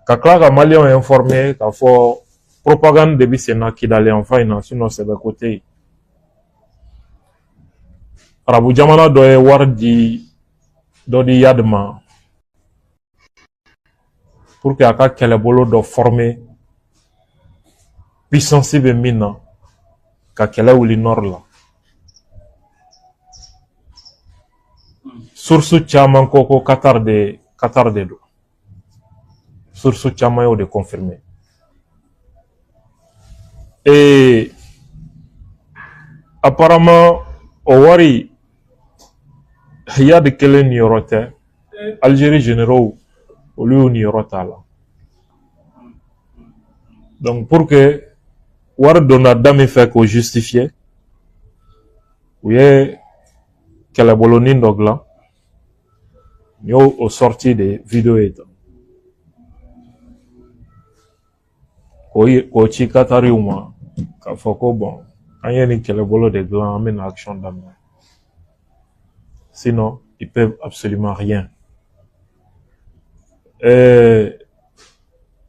Ka kila ka Maliens informé k'a fɔ propagande de bi senna Kidali en fa in na sinon c'est de côté. Arabu jamana dɔ ye wari di dɔ di Yad ma pour que a ka kɛlɛbolo dɔ former puissance bɛ min na ka kɛlɛ wuli nord la. Source caman ko ko Qatar de do. Source caman y'o de confirmer. Et apparemment o wari Yad kelen niyɔrɔ tɛ Algérie généraux olu y'u niyɔrɔ t'a la. Donc pour que wari donna da min fɛ k'o justifier u ye kɛlɛbolonin dɔ dilan n y'o sorti de vidéo ye tan k'o ci Qatariw ma k'a fɔ ko bon an ye nin kɛlɛbolo de dilan an bɛna action daminɛ. Sinon ils peuvent absolument rien.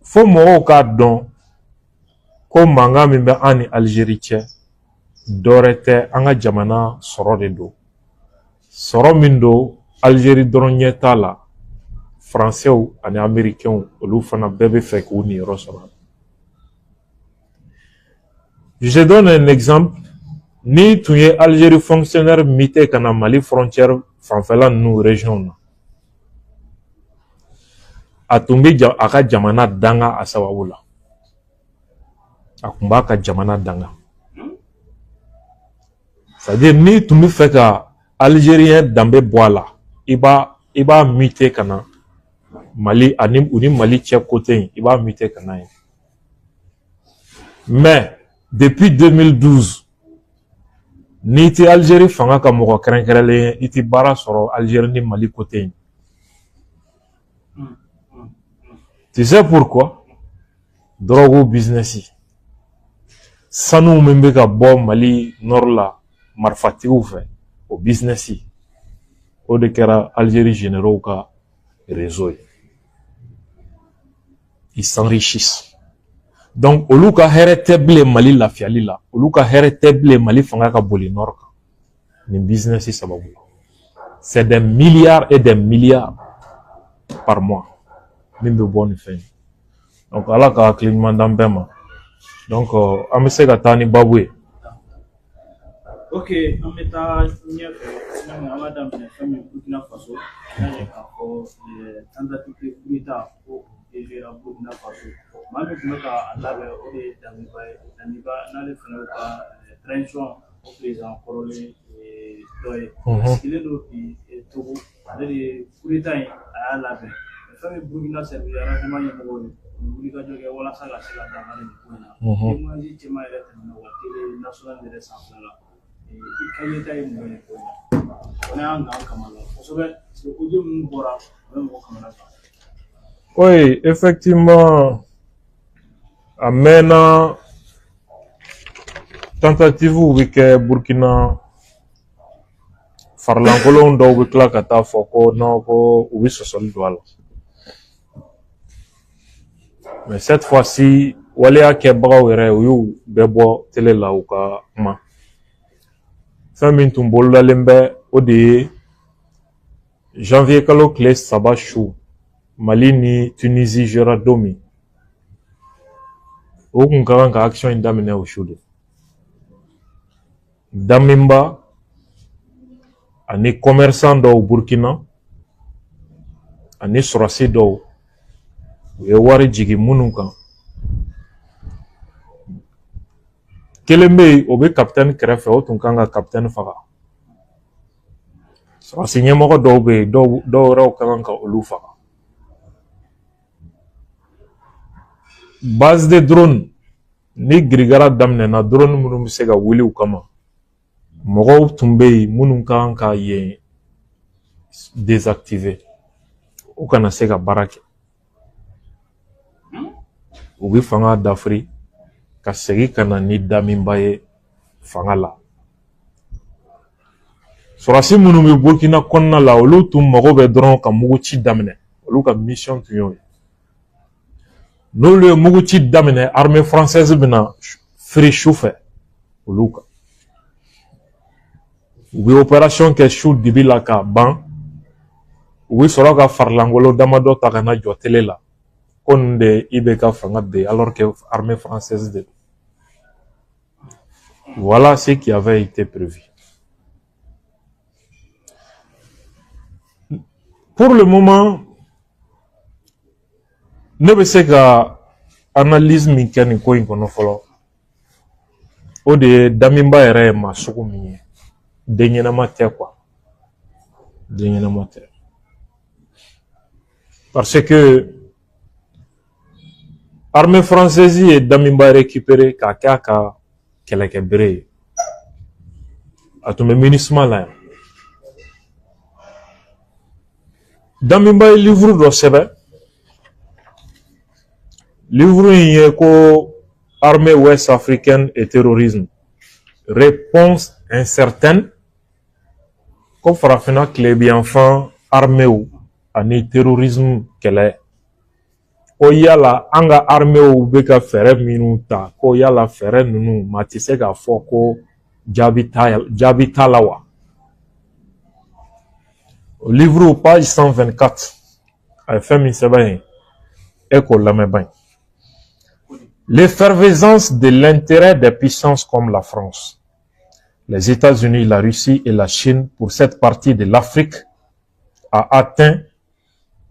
Fo mɔgɔw k'a dɔn ko mankan min bɛ an ni Algérie cɛ dɔwɛrɛ tɛ an ka jamana sɔrɔ de don. Sɔrɔ min don Algérie dɔrɔn ɲɛ t'a la, Français ani Américains olu fana bɛɛ bɛ fɛ k'u niyɔrɔ sɔrɔ. Je donne un exemple. Ni tun ye Algérie fonctionnaire mité ka na Mali frontière fanfɛla ninnu région na, a tun bɛ a ka jamana danga a sababu la. A tun b'a ka jamana danga. C'est-à-dire ni tun bɛ fɛ ka Algérien danbe bɔ a la, i b'a mité ka na Mali ani u ni Mali cɛ côté in, i b'a mité ka na yen. Mais depuis 2012 n'i tɛ Algérie fanga ka mɔgɔ kɛrɛnkɛrɛnlen ye, i tɛ baara sɔrɔ Algérie ni Mali côté in. Tu sais pourquoi? Drogue business. Sanu min bɛ ka bɔ Mali nord la marifatigiw fɛ, o business o de kɛra Algérie généraux ka réseau ye. Ils s'enrichissent. Donc olu ka hɛrɛ tɛ bilen Mali lafiyali la, olu ka hɛrɛ tɛ bilen Mali fanga ka boli nord kan. Nin business sababu. C'est des milliards et des milliards par mois min bɛ bɔ nin fɛn. Donc ala ka hakili ɲuman d'an bɛɛ ma. Donc an bɛ se ka taa ni babu ye. Ok, an bɛ taa ɲɛfɛ an b'a daminɛ fɛn min Burkina Faso n'a ye k'a fɔ tentative de coup d'État o kɛra Burkina Faso. Maa min tun bɛ k'a labɛn o de ye Damiba ye. Damiba n'ale fana y'o ka transition o président kɔrɔlen dɔ ye. Sigilen don bi Togo, ale de ye coup d'État in a y'a labɛn. Fɛn min Burkina service renseignement ɲɛmɔgɔw ye wulikajɔ kɛ walasa ka se ka dankari nin ko in na. Témoignage cɛman yɛrɛ tɛmɛna wa télé nationale yɛrɛ sanfɛla la. I ka yeta ye mun ye ko in na? O y'an gan kamana kosɛbɛ parce que audio minnu bɔra o bɛ mɔgɔ kamana kan. Oui, effectivement, a mɛnna tentative bɛ kɛ Burkina farilankolon dɔw bɛ tila ka taa fɔ ko non ko u bɛ sɔsɔli don a la. Mais cette fois-ci waleya kɛbagaw yɛrɛ u y'u bɛɛ bɔ télé la u ka kuma. Fɛn min tun bolodalen bɛ o de ye janvier kalo tile 3 su Mali ni Tunisie jɛra don min o kun ka kan ka action in daminɛ o su de. Damiba ani commerçant dɔw Burkina ani sɔrɔsi dɔw u ye wari jigin minnu kan. Kelen bɛ yen o bɛ capitaine kɛrɛfɛ o tun kan ka capitaine faga. Sɔrɔsi ɲɛmɔgɔ dɔw bɛ yen dɔw wɛrɛw ka kan ka olu faga. Base de drone ni girigara daminɛna drone minnu bɛ se ka wuli u kama mɔgɔw tun bɛ yen minnu ka kan ka yen désactiver u kana se ka baara kɛ. U bɛ fanga dafiri ka segin ka na ni Damiba ye fanga la. Sɔrɔsi minnu bɛ Burkina kɔnɔna la olu tun mago bɛ dɔrɔn ka muguci daminɛ olu ka mission tun y'o ye. n'olu ye muguci daminɛ armée française bɛna firi su fɛ olu kan u bɛ opération kɛ su dibi la k'a ban u bɛ sɔrɔ ka farilangolo damadɔ ta ka na jɔ télé la ko nin de IBK fanga bɛ alors que armée française de voilà ce qui avait été prévu. Pour le moment, ne bɛ se ka analyse min kɛ nin ko in kɔnɔ fɔlɔ o de ye Daminba yɛrɛ ye maa sugu min ye den ɲɛnama tɛ quoi den ɲɛnama tɛ parce que armée française ye Daminba récupéré k'a kɛ a ka kɛlɛkɛbere ye a tun bɛ MINUSMA la yan Daminba ye livre dɔ sɛbɛn livre in ye ko armée ouest africaine et terrorisme réponse incertaine ko farafina tilebiyanfan arméw ani terrorisme kɛlɛ ko yala an ka arméw bɛ ka fɛɛrɛ minnu ta ko yala fɛɛrɛ ninnu maa tɛ se k'a fɔ ko jaabi t'a la wa o livre page 124 a ye fɛn min sɛbɛn yen e k'o lamɛn ban l'effervescence de l'intérêt des puissances comme la France, les États-Unis, la Russie et la Chine pour cette partie de l'Afrique a atteint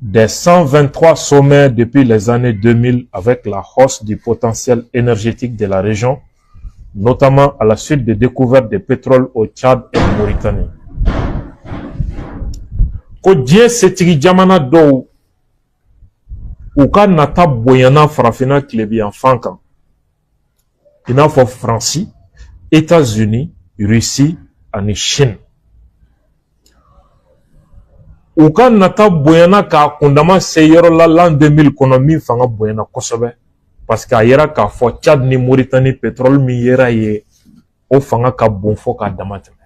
des 123 sommets depuis les années 2000 avec la hausse du potentiel énergétique de la région, notamment à la suite des découvertes de pétrole au Tchad et en Mauritanie. Ko diɲɛ setigi jamana dɔw u ka nata bonyana farafina tilebiyanfan kan i n'a fɔ Faransi, États-Unis, Russie ani Chine. U ka nata bonyana k'a kundama se yɔrɔ la l'an 2000 kɔnɔ min fanga bonyana kosɛbɛ parce que a yera k'a fɔ Tchad ni Mauritanie pétrole min yera ye o fanga ka bon fɔ k'a dama tɛmɛ.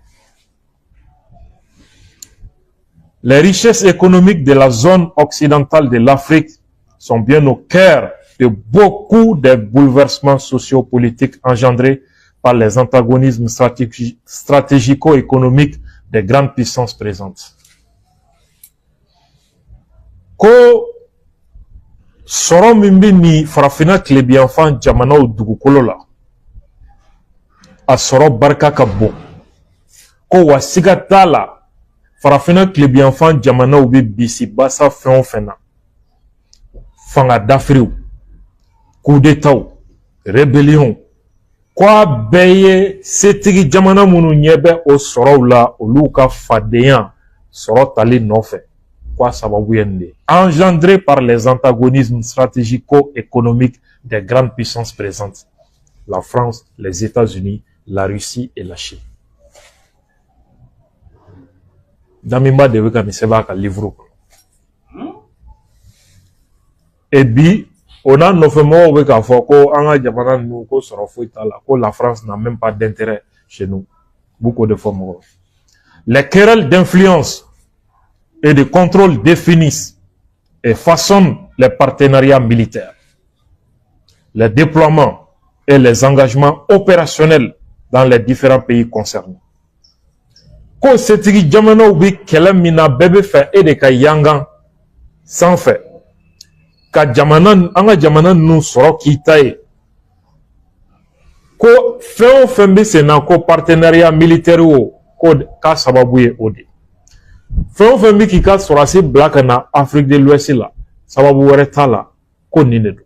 Les richesses économiques de la zone occidentale de l'Afrique sont bien au cœur de beaucoup des bouleversements sociopolitiques engendrés par les antagonismes stratégico-économiques des grandes puissances présentes. Ko sɔrɔ min bɛ nin farafina tilebiyanfan jamanaw dugukolo la a sɔrɔ barika ka bon ko wa siga t'a la farafina tilebiyanfan jamanaw bɛ bisi basa fɛn o fɛn na fanga dafiriw coup d'état rébellion ko a bɛɛ ye setigi jamana minnu ɲɛ bɛ o sɔrɔw la olu ka fadenya sɔrɔ tali nɔfɛ ko a sababu ye nin de engendré par les antagonismes stratégico-économiques des grandes puissances présentes, la France, les États-Unis, la Russie et la Chine. Daminba de bɛ ka nin sɛbɛn a ka livre kɔnɔ. Et bi on a nɔfɛmɔgɔw bɛ k'a fɔ ko an ka jamana ninnu ko sɔrɔ foyi t'a la ko la France n'a même pas d'intérêt chez nous beaucoup de fɔ mɔgɔw. Les querelles d'influence et de contrôle définissent et façonnent les partenariats militaires, les déploiements et les engagements opérationnels dans les différents pays concernés. Ko setigi jamanaw bɛ kɛlɛ min na bɛɛ bɛ fɛ e de ka yangan sanfɛ ka jamana an ka jamana ninnu sɔrɔ k'i ta ye ko fɛn o fɛn bɛ sen na ko partenariat militaire o ko k'a sababu ye o de fɛn o fɛn bɛ k'i ka sɔrɔsi bila ka na Afrique de l'Ouest la sababu wɛrɛ t'a la ko nin de don.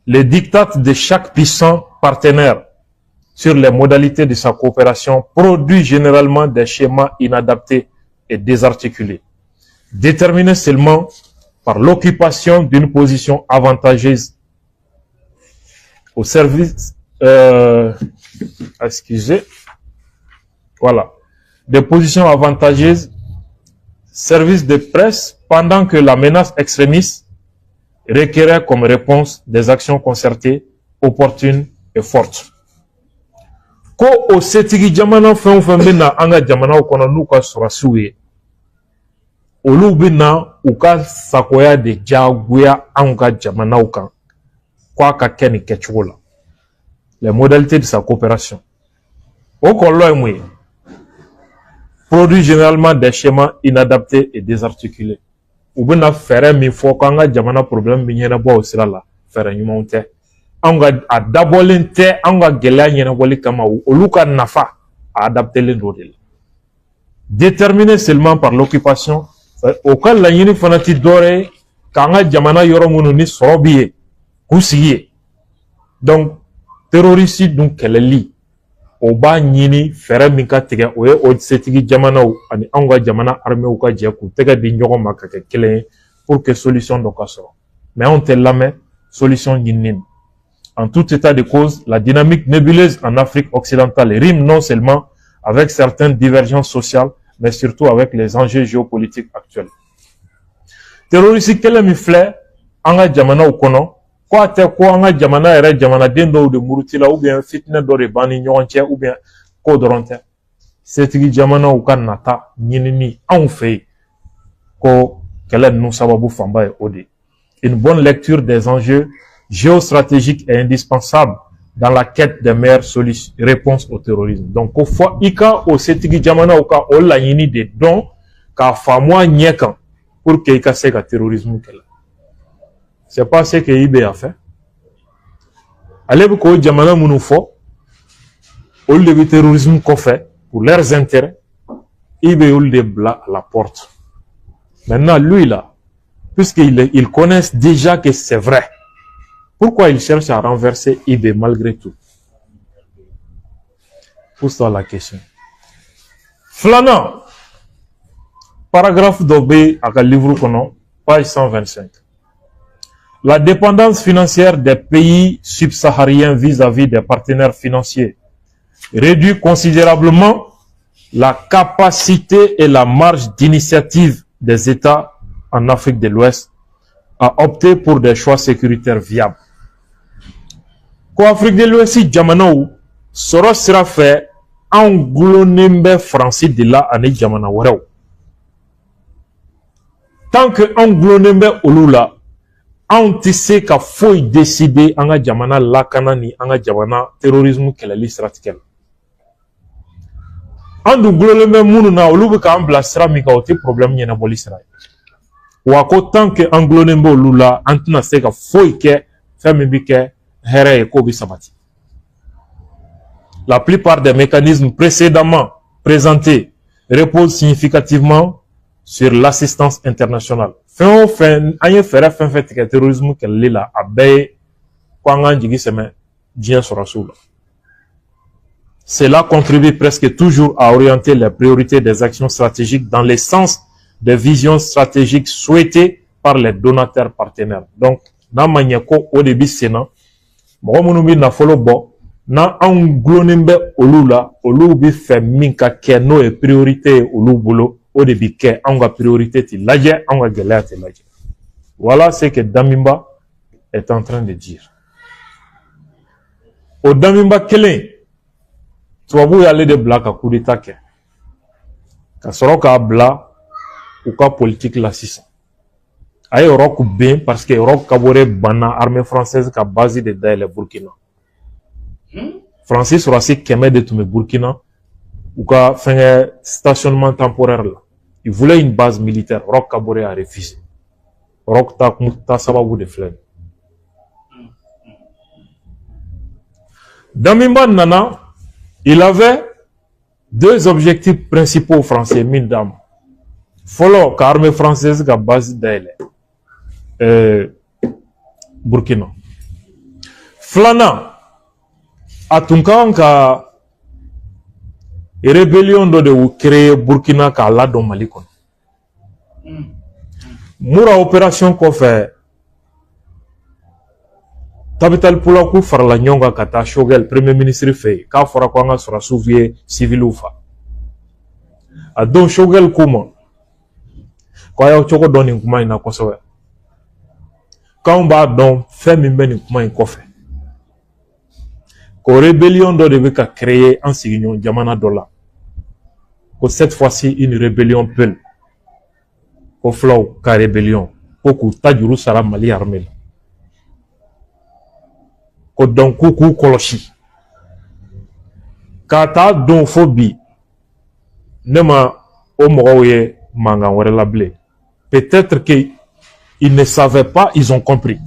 Les dictats de chaque puissant partenaire sur les modalités de sa coopération produit généralement des schémas inadaptés et désarticulés, déterminés seulement par l'occupation d'une position avantageuse au service, des positions avantageuses, service de presse, pendant que la menace extrémiste requérait comme réponse des actions concertées, opportunes et fortes. Ko o setigi jamana fɛn o fɛn bɛ na an ka jamanaw kɔnɔ n'u ka sɔrɔsiw ye olu bina u ka sakoya de jagoya anw ka jamanaw kan k'a ka kɛ nin kɛcogo la. Les modalités de sa coopération. Au kɔlɔlɔ ye produit généralement des schémas inadaptés et désarticulés. U bɛna fɛɛrɛ min fɔ k'an ka jamana problème bi ɲɛnabɔ o sira la, fɛɛrɛ ɲumanw tɛ. Anw ka a dabɔlen tɛ anw ka gɛlɛya ɲɛnabɔli kama, olu ka nafa a adaptelen do de la. Déterminé seulement par l'occupation, o ka laɲini fana ti dɔwɛrɛ ye k'an ka jamana yɔrɔ minnu ni sɔrɔ bi ye k'u sigi ye. Donc terroriste dun kɛlɛli o b'a ɲini fɛɛrɛ min ka tigɛ o ye o setigi jamanaw ani anw ka jamana armées ka jɛ k'u tɛgɛ di ɲɔgɔn ma ka kɛ kelen ye pour que solution dɔ ka sɔrɔ. Mais anw tɛ lamɛn solution ɲinini na. En tout état de cause, la dynamique nébuleuse en Afrique occidentale rime non seulement avec certaines divergences sociales, mais surtout avec les enjeux géopolitiques actuels. Terroriste kɛlɛ min filɛ an ka jamanaw kɔnɔ, ko a tɛ ko an ka jamana yɛrɛ jamanaden dɔw de muruti la, ou bien fitinɛ dɔ de b'an ni ɲɔgɔn cɛ, ou bien ko dɔrɔn tɛ. Setigi jamanaw ka nata ɲinini anw fɛ yen ko kɛlɛ ninnu sababu fanba ye o de. Une bonne lecture des enjeux géostratégiques est indispensable dans la quête des meilleures réponses au terrorisme. Donc, au fois, ika o setigi jamana ka o laɲini de dɔn k'a faamu a ɲɛ kan pour que ika se ka terrorisme kɛlɛ. C'est pas ce que IB a fait. Ale bɛ k'o jamana minnu fɔ, olu de bɛ terrorisme kɔfɛ pour leurs intérêts. IB olu de bila à la porte. Maintenant, lui là, puisqu'ils connaissent déjà que c'est vrai, pourquoi ils cherchent à renverser IB malgré tout? Pose-toi la question. Flana, paragraphe d'Obé à livre kono, page 125. La dépendance financière des pays subsahariens vis-à-vis des partenaires financiers réduit considérablement la capacité et la marge d'initiative des États en Afrique de l'Ouest à opter pour des choix sécuritaires viables. Ko Afrique de l'Ouest jamanaw sɔrɔ sira fɛ anw gulonnen bɛ Faransi de la ani jamana wɛrɛw. Tant que anw gulonnen bɛ olu la, anw tɛ se ka foyi décider an ka jamana lakana ni an ka jamana terrorisme kɛlɛli siratigɛ la. An dun gulonnen bɛ minnu na olu bɛ k'an bila sira min kan o tɛ problème ɲɛnabɔli sira ye. Wa ko tant que an gulonnen bɛ olu la, an tɛna se ka foyi kɛ fɛn min bɛ kɛ hɛrɛ ye ko bɛ sabati. La plupart des mécanismes précédemment présentés reposent significativement sur l'assistance internationale. Fɛn o fɛn an ye fɛɛrɛ fɛn fɛn tigɛ terrorisme kɛlɛli la, a bɛɛ ye ko an k'an jigi sɛmɛ diɲɛ sɔrɔsiw la. Cela contribue presque toujours à orienter les priorités des actions stratégiques dans le sens des visions stratégiques souhaitées par les donateurs partenaires. Donc, n'a ma ɲɛ ko o de bi sen na, mɔgɔ minnu bi nafolo bɔ, na anw gulonnen bɛ olu la, olu bi fɛ min ka kɛ n'o ye priorité ye olu bolo, o de bi kɛ, anw ka priorité ti lajɛ, anw ka gɛlɛya ti lajɛ. Voilà ce que Damimba est en train de dire. O Damimba kelen, tubabu y'ale de bila ka coup d'état kɛ, ka sɔrɔ k'a bila u ka politique la sisan. A ye Europe ben parce que Europe kabore banna armée française ka base de dayɛlɛ Burkina. Francis surasi kɛmɛ de tun bɛ Burkina u ka fɛngɛ stationnement temporaire la. Il voulait une base militaire. Europe kabore a refusé. Europe ta sababu de filɛ. Damimba nana, il avait deux objectifs principaux français, mine d'âme. Fɔlɔ ka armée française ka base dayɛlɛ Burkina. Filanan, a tun ka kan ka rébellion dɔ de créer Burkina k'a ladon Mali kɔnɔ. Mura opération kɔfɛ, Tabital Pulaku farala ɲɔgɔn kan ka taa Choguel premier ministre fɛ yen k'a fɔra ko an ka sɔrɔsiw ye civiliw fa. A don Choguel ko ma ko a y'aw cogo dɔn nin kuma in na kosɛbɛ, k'anw b'a dɔn fɛn min bɛ nin kuma in kɔfɛ, ko rébellion dɔ de bɛ ka créer an sigiɲɔgɔn jamana dɔ la, ko cette fois-ci une rébellion Peul. ko fulaw ka rébellion ko k'u ta juru sara Mali armée la ko donc k'u kɔlɔsi k'a taa don fo bi ne ma o mɔgɔw ye mankan wɛrɛ la bilen. Peut-être que ils ne savaient pas, ils ont compris.